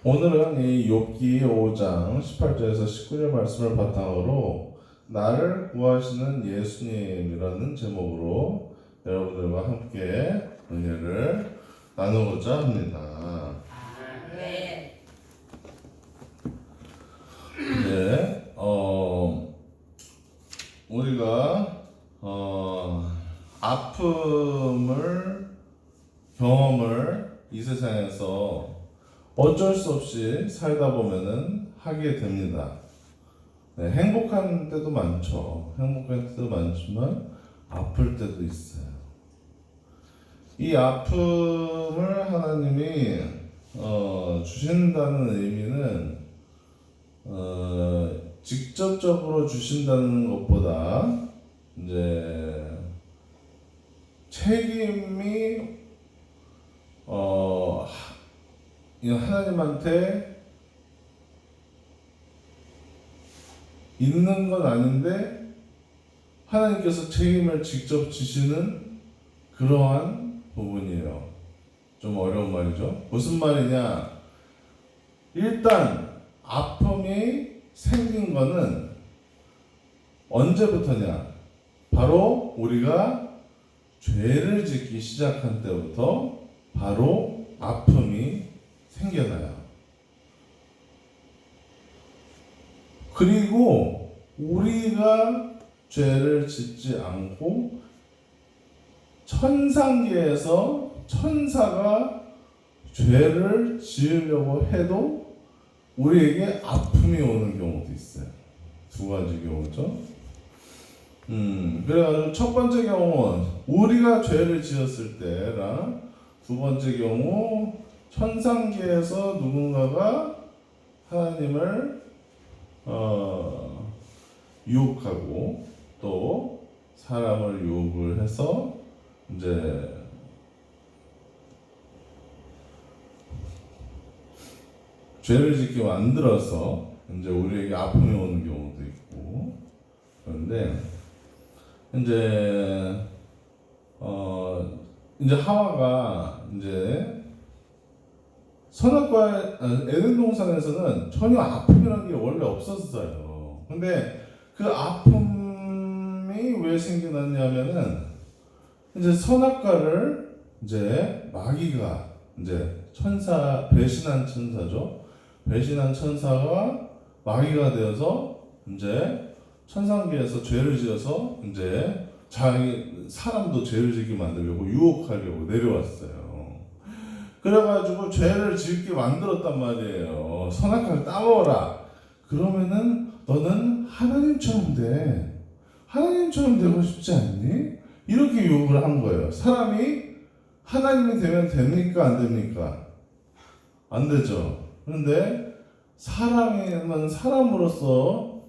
오늘은 이 욥기 5장 18절에서 19절 말씀을 바탕으로 나를 구하시는 예수님이라는 제목으로 여러분들과 함께 은혜를 나누고자 합니다. 네. 네, 우리가 아픔을 경험을 이 세상에서 어쩔 수 없이 살다 보면은 하게 됩니다. 네, 행복한 때도 많죠. 행복한 때도 많지만 아플 때도 있어요. 이 아픔을 하나님이 주신다는 의미는 직접적으로 주신다는 것보다 이제 책임이 하나님한테 있는 건 아닌데 하나님께서 책임을 직접 지시는 그러한 부분이에요. 좀 어려운 말이죠. 무슨 말이냐? 일단 아픔이 생긴 거는 언제부터냐? 바로 우리가 죄를 짓기 시작한 때부터 바로 아픔이 생겨나요. 그리고 우리가 죄를 짓지 않고 천상계에서 천사가 죄를 지으려고 해도 우리에게 아픔이 오는 경우도 있어요. 두 가지 경우죠. 그래가지고 첫 번째 경우는 우리가 죄를 지었을 때랑 두 번째 경우 천상계에서 누군가가 하나님을 유혹하고 또 사람을 유혹을 해서 이제 죄를 짓게 만들어서 이제 우리에게 아픔이 오는 경우도 있고. 그런데 이제 하와가 이제 선악과 에덴 동산에서는 전혀 아픔이라는 게 원래 없었어요. 근데 그 아픔이 왜 생겨났냐면은 이제 선악과를 이제 마귀가 이제 배신한 천사죠. 배신한 천사가 마귀가 되어서 이제 천상계에서 죄를 지어서 이제 사람도 죄를 짓게 만들려고 유혹하려고 내려왔어요. 그래가지고 죄를 짓게 만들었단 말이에요. 선악과를 따먹어라. 그러면은 너는 하나님처럼 돼. 하나님처럼 되고 싶지 않니? 이렇게 유혹을 한 거예요. 사람이 하나님이 되면 됩니까? 안 됩니까? 안 되죠. 그런데 사람은 사람으로서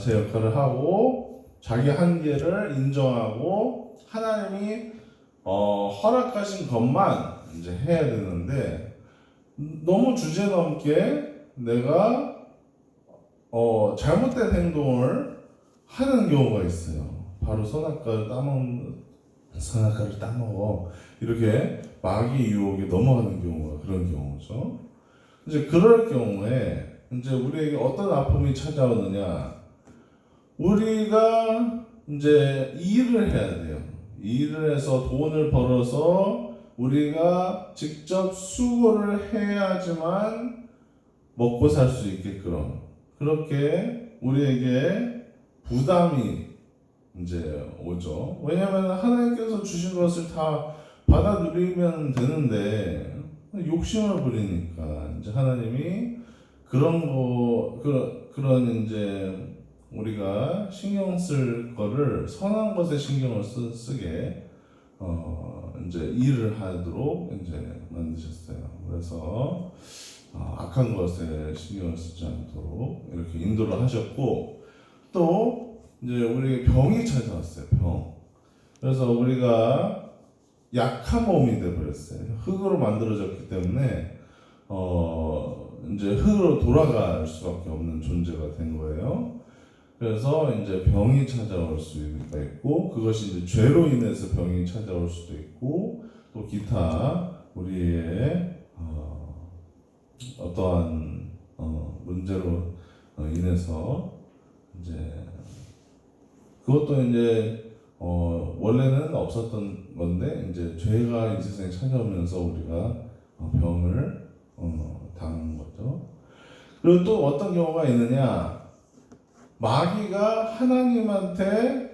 제 역할을 하고 자기 한계를 인정하고 하나님이 허락하신 것만 이제 해야 되는데 너무 주제넘게 내가 잘못된 행동을 하는 경우가 있어요. 바로 선악과를 따먹어 이렇게 마귀 유혹에 넘어가는 경우가 그런 경우죠. 이제 그럴 경우에 이제 우리에게 어떤 아픔이 찾아오느냐? 우리가 이제 일을 해야 돼요. 일을 해서 돈을 벌어서 우리가 직접 수고를 해야지만 먹고 살 수 있게끔 그렇게 우리에게 부담이 이제 오죠. 왜냐하면 하나님께서 주신 것을 다 받아 누리면 되는데 욕심을 부리니까 이제 하나님이 그런 이제 우리가 신경 쓸 거를 선한 것에 신경을 쓰게 이제 일을 하도록 이제 만드셨어요. 그래서 악한 것에 신경을 쓰지 않도록 이렇게 인도를 하셨고 또 이제 우리에게 병이 찾아왔어요. 병. 그래서 우리가 약한 몸이 되어버렸어요. 흙으로 만들어졌기 때문에 이제 흙으로 돌아갈 수밖에 없는 존재가 된 거예요. 그래서 이제 병이 찾아올 수가 있고 그것이 이제 죄로 인해서 병이 찾아올 수도 있고 또 기타 우리의 어떠한 문제로 인해서 이제 그것도 이제 원래는 없었던 건데 이제 죄가 이 세상에 찾아오면서 우리가 병을 당한 거죠. 그리고 또 어떤 경우가 있느냐? 마귀가 하나님한테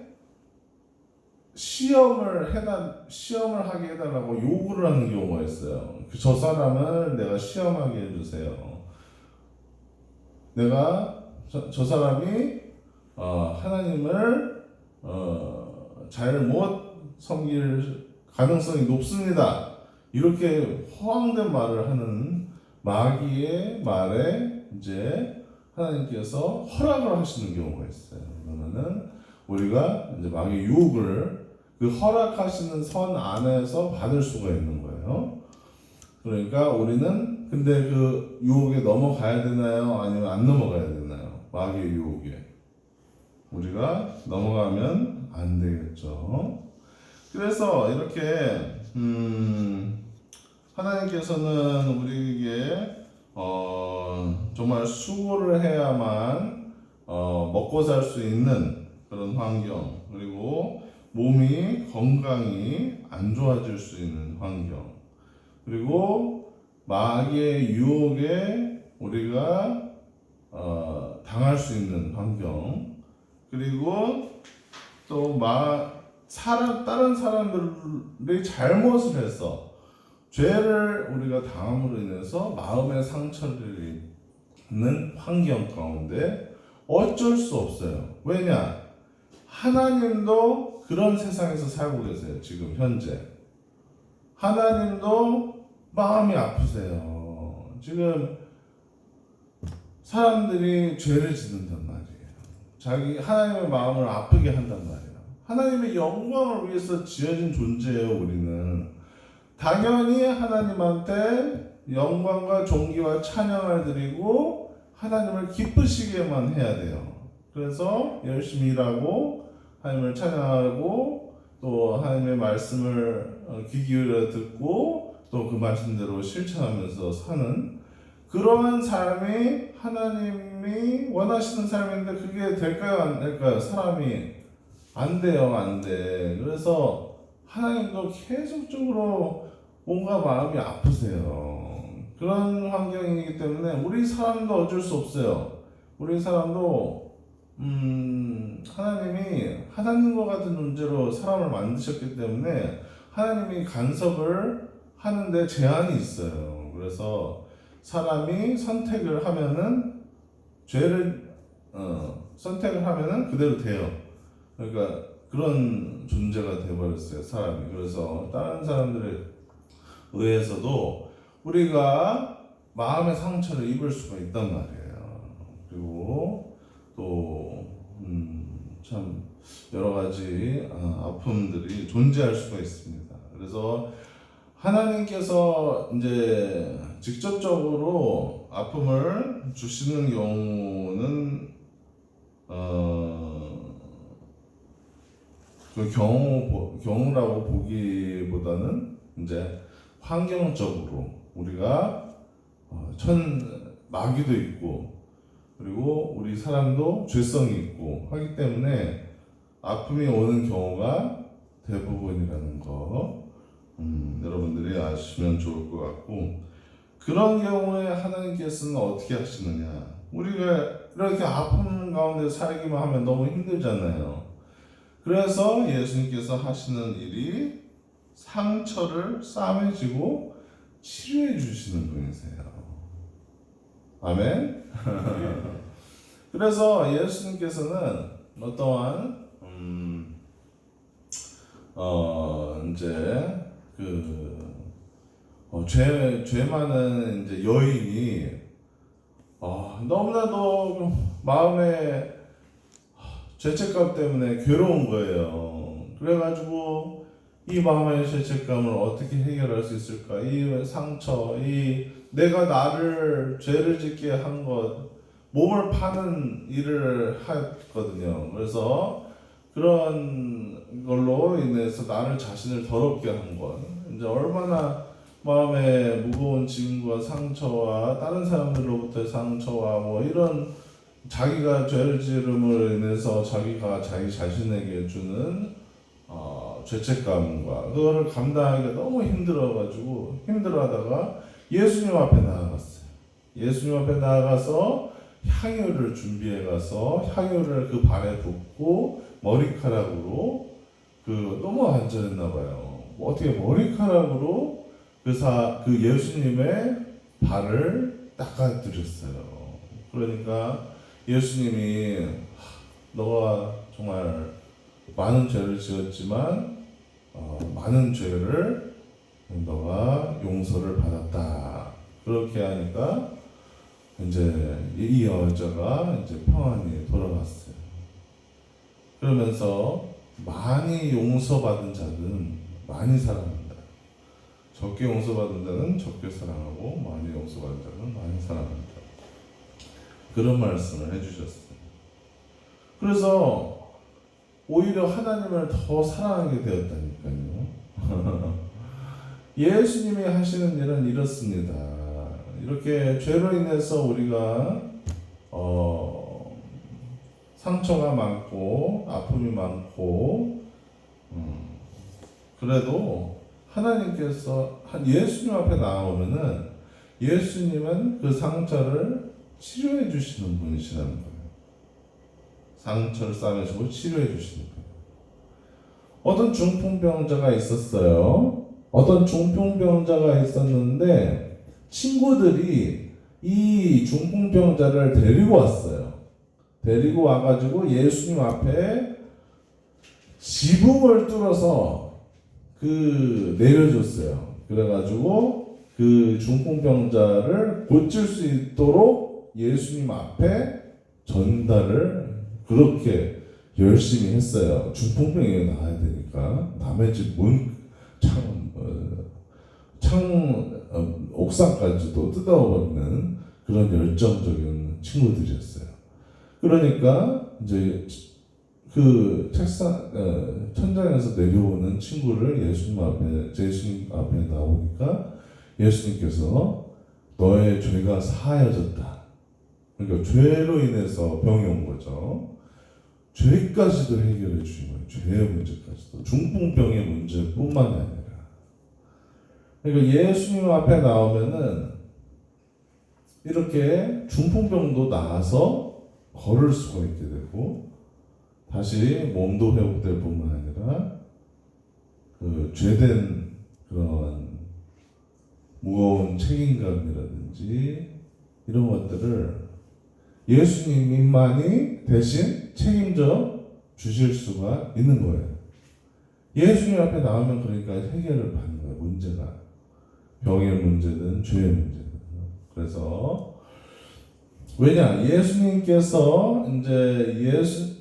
시험을 하게 해달라고 요구를 하는 경우가 있어요. 저 사람을 내가 시험하게 해주세요. 내가 저 사람이 하나님을 잘 못 섬길 가능성이 높습니다. 이렇게 허황된 말을 하는 마귀의 말에 이제 하나님께서 허락을 하시는 경우가 있어요. 그러면은 우리가 이제 마귀의 유혹을 그 허락하시는 선 안에서 받을 수가 있는 거예요. 그러니까 우리는 근데 그 유혹에 넘어가야 되나요? 아니면 안 넘어가야 되나요? 마귀의 유혹에 우리가 넘어가면 안 되겠죠. 그래서 이렇게 하나님께서는 우리에게 정말 수고를 해야만 먹고 살 수 있는 그런 환경, 그리고 몸이 건강히 안 좋아질 수 있는 환경, 그리고 마귀의 유혹에 우리가 당할 수 있는 환경, 그리고 또 다른 사람들이 잘못을 해서 죄를 우리가 당함으로 인해서 마음의 상처를 입는 환경 가운데 어쩔 수 없어요. 왜냐? 하나님도 그런 세상에서 살고 계세요. 지금 현재 하나님도 마음이 아프세요. 지금 사람들이 죄를 짓는단 말이에요. 자기 하나님의 마음을 아프게 한단 말이에요. 하나님의 영광을 위해서 지어진 존재예요. 우리는 당연히 하나님한테 영광과 존귀와 찬양을 드리고 하나님을 기쁘시게만 해야 돼요. 그래서 열심히 일하고 하나님을 찬양하고 또 하나님의 말씀을 귀 기울여 듣고 또 그 말씀대로 실천하면서 사는 그러한 삶이 하나님이 원하시는 삶인데 그게 될까요? 안 될까요? 사람이 안 돼요. 안 돼. 그래서 하나님도 계속적으로 뭔가 마음이 아프세요. 그런 환경이기 때문에 우리 사람도 어쩔 수 없어요. 우리 사람도 하나님이 하나님과 같은 존재로 사람을 만드셨기 때문에 하나님이 간섭을 하는데 제한이 있어요. 그래서 사람이 선택을 하면은 선택을 하면은 그대로 돼요. 그러니까 그런 존재가 되어버렸어요, 사람이. 그래서 다른 사람들에 의해서도 우리가 마음의 상처를 입을 수가 있단 말이에요. 그리고 또 참 여러 가지 아픔들이 존재할 수가 있습니다. 그래서 하나님께서 이제 직접적으로 아픔을 주시는 경우는 그 경우라고 보기보다는 이제 환경적으로 우리가 마귀도 있고 그리고 우리 사람도 죄성이 있고 하기 때문에 아픔이 오는 경우가 대부분이라는 거 여러분들이 아시면 좋을 것 같고, 그런 경우에 하나님께서는 어떻게 하시느냐? 우리가 이렇게 아픔 가운데 살기만 하면 너무 힘들잖아요. 그래서 예수님께서 하시는 일이 상처를 싸매지고 치료해 주시는 분이세요. 아멘. 그래서 예수님께서는 어떠한 이제 죄 많은 이제 여인이 너무나도 마음에 죄책감 때문에 괴로운 거예요. 그래가지고 이 마음의 죄책감을 어떻게 해결할 수 있을까? 이 상처, 내가 나를 죄를 짓게 한 것, 몸을 파는 일을 했거든요. 그래서 그런 걸로 인해서 나를 자신을 더럽게 한 것, 이제 얼마나 마음에 무거운 짐과 상처와 다른 사람들로부터의 상처와 뭐 이런 자기가 죄를 지름으로 인해서 자기가 자기 자신에게 주는 죄책감과 그거를 감당하기가 너무 힘들어하다가 예수님 앞에 나아갔어요. 예수님 앞에 나아가서 향유를 준비해 가서 향유를 그 발에 붓고 머리카락으로 너무 간절했나 봐요. 어떻게 머리카락으로 그 예수님의 발을 닦아드렸어요. 그러니까 예수님이 너가 정말 많은 죄를 지었지만 많은 죄를 너가 용서를 받았다. 그렇게 하니까 이제 이 여자가 이제 평안히 돌아갔어요. 그러면서 많이 용서받은 자는 많이 사랑한다. 적게 용서받은 자는 적게 사랑하고 많이 용서받은 자는 많이 사랑한다. 그런 말씀을 해주셨어요. 그래서 오히려 하나님을 더 사랑하게 되었다니까요. 예수님이 하시는 일은 이렇습니다. 이렇게 죄로 인해서 우리가 상처가 많고 아픔이 많고 그래도 하나님께서 예수님 앞에 나오면은 예수님은 그 상처를 치료해 주시는 분이시라는 거예요. 상처를 싸매시고 치료해 주시는 거예요. 어떤 중풍병자가 있었어요. 어떤 중풍병자가 있었는데 친구들이 이 중풍병자를 데리고 왔어요. 데리고 와가지고 예수님 앞에 지붕을 뚫어서 내려줬어요. 그래가지고 그 중풍병자를 고칠 수 있도록 예수님 앞에 전달을 그렇게 열심히 했어요. 중풍병이 나아야 되니까 남의 집 옥상까지도 뜯어버리는 그런 열정적인 친구들이었어요. 그러니까 이제 그 책상 천장에서 내려오는 친구를 예수님 앞에 나오니까 예수님께서 너의 죄가 사하여졌다. 그러니까 죄로 인해서 병이 온 거죠. 죄까지도 해결해 주신 거예요. 죄의 문제까지도. 중풍병의 문제뿐만 아니라. 그러니까 예수님 앞에 나오면은 이렇게 중풍병도 나아서 걸을 수가 있게 되고 다시 몸도 회복될 뿐만 아니라 죄된 그런 무거운 책임감이라든지 이런 것들을 예수님만이 대신 책임져 주실 수가 있는 거예요. 예수님 앞에 나오면 그러니까 해결을 받는 거예요. 문제가 병의 문제든 죄의 문제든. 그래서 왜냐 예수님께서 이제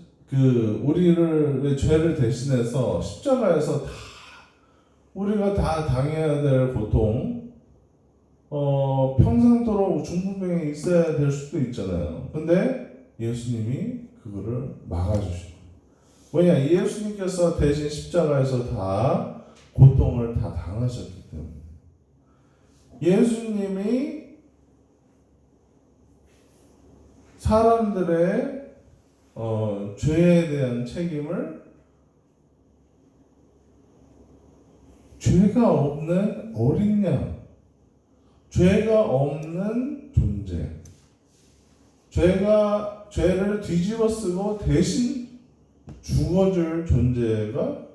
우리를 죄를 대신해서 십자가에서 우리가 다 당해야 될 고통, 평생도록 중풍병에 있어야 될 수도 있잖아요. 근데 예수님이 그거를 막아주시고. 왜냐? 예수님께서 대신 십자가에서 다 고통을 다 당하셨기 때문에. 예수님이 사람들의 죄에 대한 책임을 죄가 없는 어린 양, 죄가 없는 존재, 죄를 뒤집어 쓰고 대신 죽어줄 존재가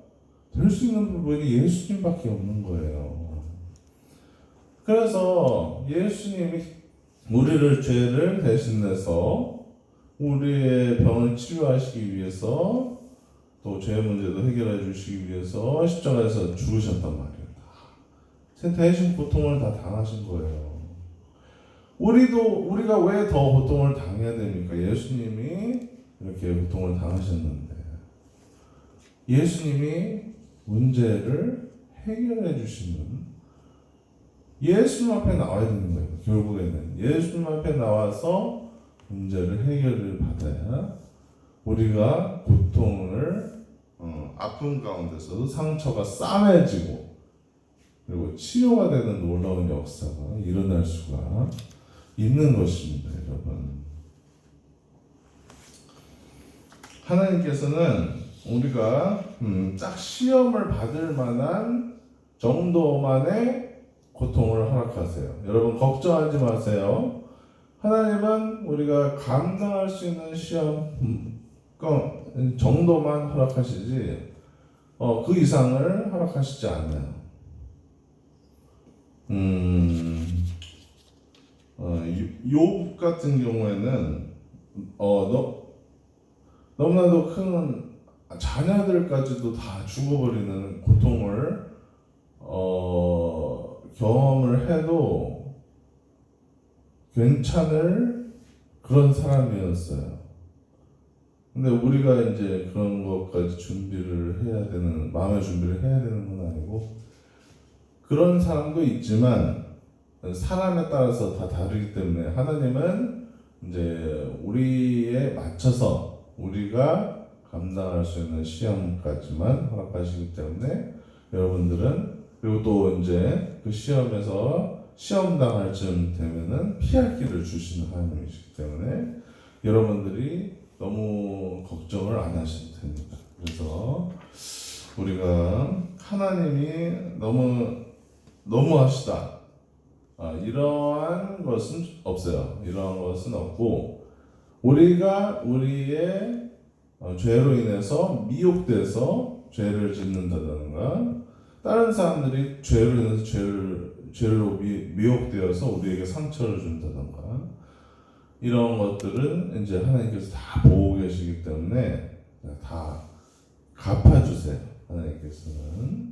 될 수 있는 부분이 예수님밖에 없는 거예요. 그래서 예수님이 우리를 죄를 대신해서 우리의 병을 치료하시기 위해서 또 죄의 문제도 해결해 주시기 위해서 십자가에서 죽으셨단 말이에요. 대신 고통을 다 당하신 거예요. 우리가 왜 더 고통을 당해야 됩니까? 예수님이 이렇게 고통을 당하셨는데 예수님이 문제를 해결해 주시는 예수님 앞에 나와야 되는 거예요. 결국에는 예수님 앞에 나와서 문제를 해결을 받아야 우리가 고통을 아픔 가운데서도 상처가 싸매지고 그리고 치료가 되는 놀라운 역사가 일어날 수가 있는 것입니다, 여러분. 하나님께서는 우리가 딱 시험을 받을 만한 정도만의 고통을 허락하세요. 여러분 걱정하지 마세요. 하나님은 우리가 감당할 수 있는 시험 정도만 허락하시지 그 이상을 허락하시지 않아요. 욥 같은 경우에는 너무나도 큰 자녀들까지도 다 죽어버리는 고통을 경험을 해도 괜찮을 그런 사람이었어요. 근데 우리가 이제 그런 것까지 준비를 해야 되는, 마음의 준비를 해야 되는 건 아니고, 그런 사람도 있지만 사람에 따라서 다 다르기 때문에 하나님은 이제 우리에 맞춰서 우리가 감당할 수 있는 시험까지만 허락하시기 때문에 여러분들은, 그리고 또 이제 그 시험에서 시험 당할 쯤 되면은 피할 길을 주시는 하나님이시기 때문에 여러분들이 너무 걱정을 안 하셔도 됩니다. 그래서 우리가 하나님이 너무하시다, 이러한 것은 없어요. 이러한 것은 없고, 우리가 우리의 죄로 인해서 미혹돼서 죄를 짓는다든가, 다른 사람들이 죄로 인해서 죄로 미혹되어서 우리에게 상처를 준다든가, 이런 것들은 이제 하나님께서 다 보고 계시기 때문에 다 갚아주세요. 하나님께서는.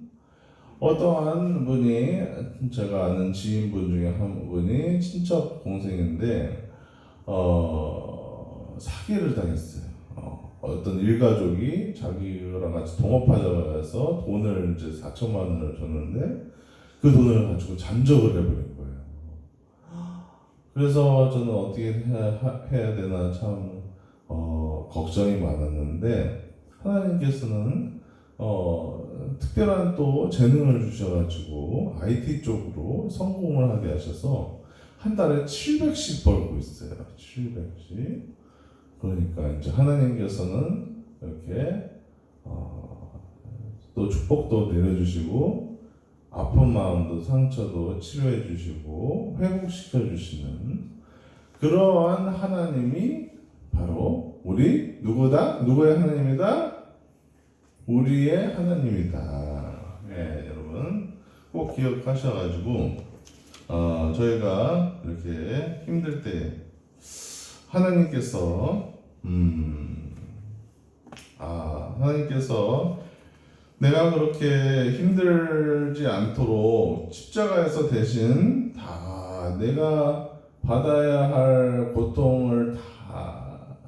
어떠한 분이, 제가 아는 지인분 중에 한 분이 친척 동생인데 사기를 당했어요. 어떤 일가족이 자기랑 같이 동업하자고 해서 돈을 이제 4천만 원을 줬는데 그 돈을 가지고 잠적을 해버린 거예요. 그래서 저는 어떻게 해야 되나 참 걱정이 많았는데, 하나님께서는 특별한 또 재능을 주셔가지고 IT 쪽으로 성공을 하게 하셔서 한 달에 700씩 벌고 있어요. 700씩. 그러니까 이제 하나님께서는 이렇게 또 축복도 내려주시고, 아픈 마음도 상처도 치료해 주시고 회복시켜 주시는 그러한 하나님이 바로 우리 누구다? 누구의 하나님이다? 우리의 하나님이다. 예, 여러분 꼭 기억하셔가지고 저희가 이렇게 힘들 때 하나님께서 하나님께서 내가 그렇게 힘들지 않도록 십자가에서 대신 다 내가 받아야 할 고통을 다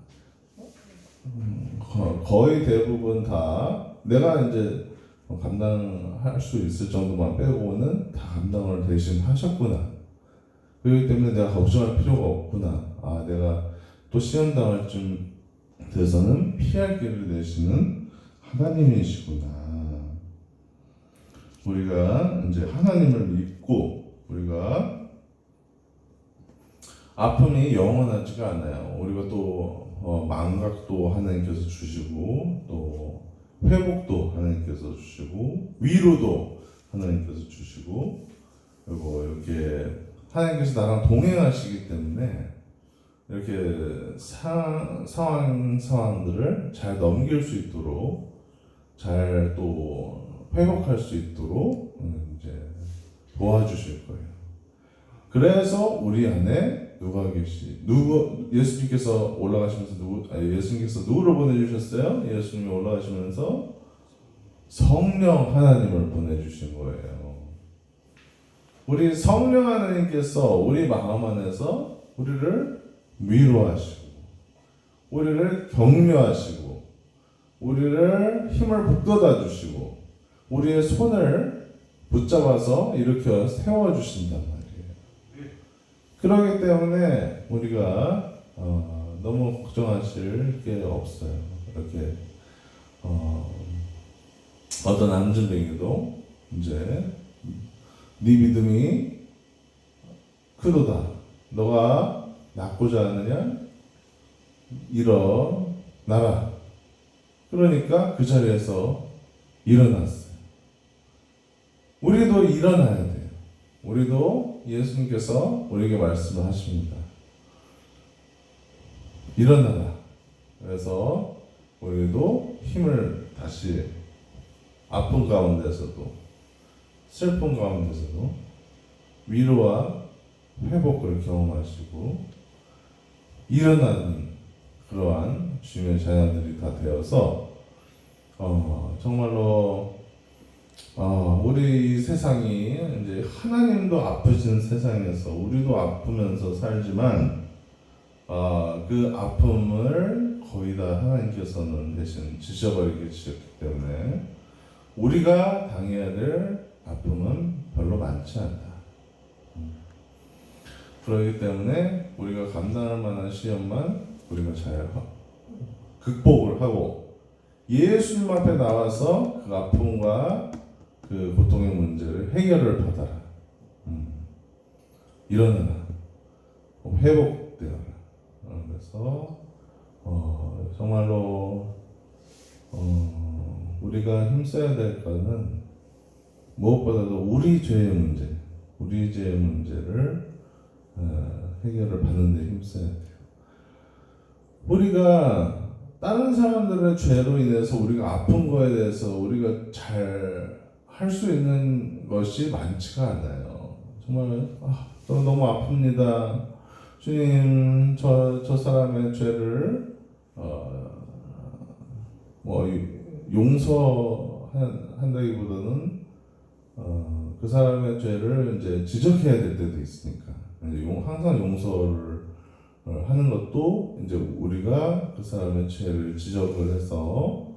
거의 대부분 다 내가 이제 감당할 수 있을 정도만 빼고는 다 감당을 대신 하셨구나. 그렇기 때문에 내가 걱정할 필요가 없구나. 내가 또 시험 당할 쯤 돼서는 피할 길을 내시는 하나님이시구나. 우리가 이제 하나님을 믿고, 우리가 아픔이 영원하지가 않아요. 우리가 또 망각도 하나님께서 주시고, 또 회복도 하나님께서 주시고, 위로도 하나님께서 주시고, 그리고 이렇게 하나님께서 나랑 동행하시기 때문에 이렇게 상황들을 잘 넘길 수 있도록, 잘 또 회복할 수 있도록 이제 도와주실 거예요. 그래서 우리 안에 예수님께서 올라가시면서 예수님께서 누구를 보내주셨어요? 예수님이 올라가시면서 성령 하나님을 보내주신 거예요. 우리 성령 하나님께서 우리 마음 안에서 우리를 위로하시고, 우리를 격려하시고, 우리를 힘을 북돋아 주시고, 우리의 손을 붙잡아서 일으켜 세워주신단 말이에요. 그렇기 때문에 우리가 너무 걱정하실 게 없어요. 이렇게 어떤 안전뱅이도 이제 네 믿음이 크도다. 너가 낫고자 하느냐? 일어나라. 그러니까 그 자리에서 일어났어요. 우리도 일어나야 돼요. 우리도 예수님께서 우리에게 말씀을 하십니다. 일어나라. 그래서 우리도 힘을 다시 아픈 가운데서도 슬픈 가운데서도 위로와 회복을 경험하시고 일어나는 그러한 주님의 자녀들이 다 되어서 정말로 우리 이 세상이 이제 하나님도 아프신 세상에서 우리도 아프면서 살지만 그 아픔을 거의 다 하나님께서는 대신 지셔버리게 주셨기 때문에 우리가 당해야 될 아픔은 별로 많지 않다. 그렇기 때문에 우리가 감당할 만한 시험만 우리가 잘 극복을 하고 예수님 앞에 나와서 그 아픔과 그 고통의 문제를 해결을 받아라. 일어나라. 회복되어라. 그래서 정말로 우리가 힘써야 될 것은 무엇보다도 우리 죄의 문제를 해결을 받는 데 힘써야 돼요. 우리가 다른 사람들의 죄로 인해서 우리가 아픈 거에 대해서 우리가 잘 할 수 있는 것이 많지가 않아요. 정말 저 너무 아픕니다. 주님 저 사람의 죄를 용서한다기보다는 그 사람의 죄를 이제 지적해야 될 때도 있으니까 항상 용서를 하는 것도 이제 우리가 그 사람의 죄를 지적을 해서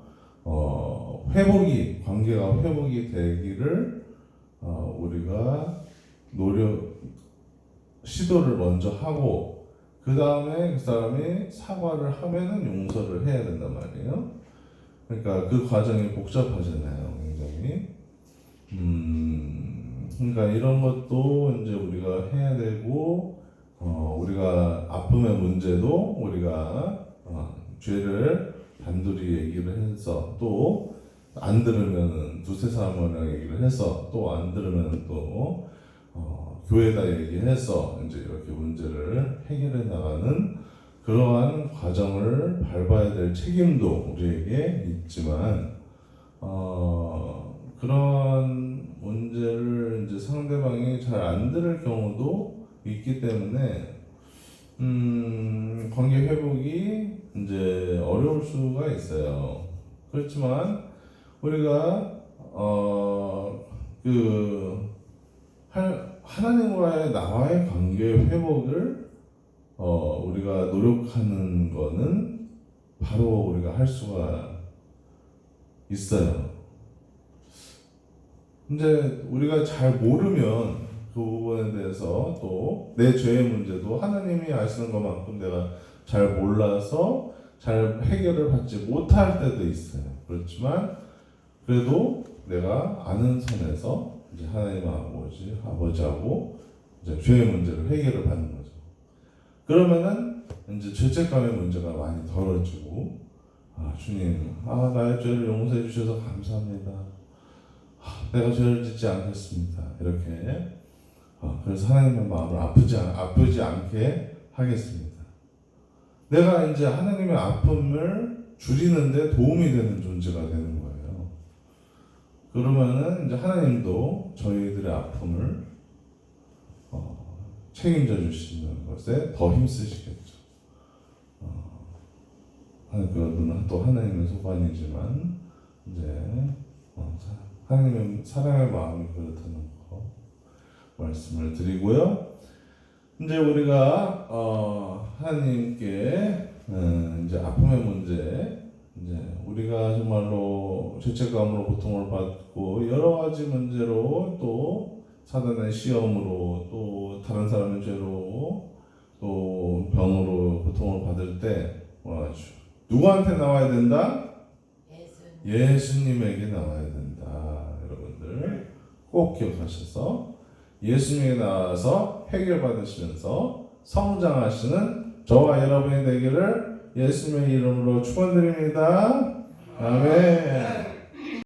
관계가 회복이 되기를 우리가 시도를 먼저 하고 그 다음에 그 사람이 사과를 하면은 용서를 해야 된단 말이에요. 그러니까 그 과정이 복잡하잖아요, 굉장히. 그러니까 이런 것도 이제 우리가 해야 되고, 우리가 아픔의 문제도 우리가 죄를 단둘이 얘기를 해서 또 안 들으면은 두세 사람이랑 얘기를 해서 또 안 들으면 또 교회에다 얘기해서 이제 이렇게 문제를 해결해 나가는 그러한 과정을 밟아야 될 책임도 우리에게 있지만 그런 문제를 이제 상대방이 잘 안 들을 경우도 있기 때문에 관계 회복이 이제 어려울 수가 있어요. 그렇지만 우리가 하나님과의 나와의 관계 회복을 우리가 노력하는 거는 바로 우리가 할 수가 있어요. 근데 우리가 잘 모르면 그 부분에 대해서 또 내 죄의 문제도 하나님이 아시는 것만큼 내가 잘 몰라서 잘 해결을 받지 못할 때도 있어요. 그렇지만 그래도 내가 아는 선에서 이제 하나님 아버지하고 이제 죄의 문제를 해결을 받는 거죠. 그러면은 이제 죄책감의 문제가 많이 덜어지고, 주님, 나의 죄를 용서해 주셔서 감사합니다. 내가 죄를 짓지 않겠습니다. 이렇게 그래서 하나님의 마음을 아프지 않게 하겠습니다. 내가 이제 하나님의 아픔을 줄이는데 도움이 되는 존재가 되는 거예요. 그러면은 이제 하나님도 저희들의 아픔을 책임져 주시는 것에 더 힘쓰시겠죠. 그건 또 하나님의 소관이지만 이제 하나님의 사람의 마음이 그렇다는 거 말씀을 드리고요. 이제 우리가 하나님께 이제 아픔의 문제, 이제 우리가 정말로 죄책감으로 고통을 받고 여러 가지 문제로 또 사단의 시험으로 또 다른 사람의 죄로 또 병으로 고통을 받을 때 누구한테 나와야 된다? 예수님에게 나와야 된다. 여러분들 꼭 기억하셔서 예수님이 나와서 해결받으시면서 성장하시는 저와 여러분이 되기를 예수님의 이름으로 축원드립니다. 아멘.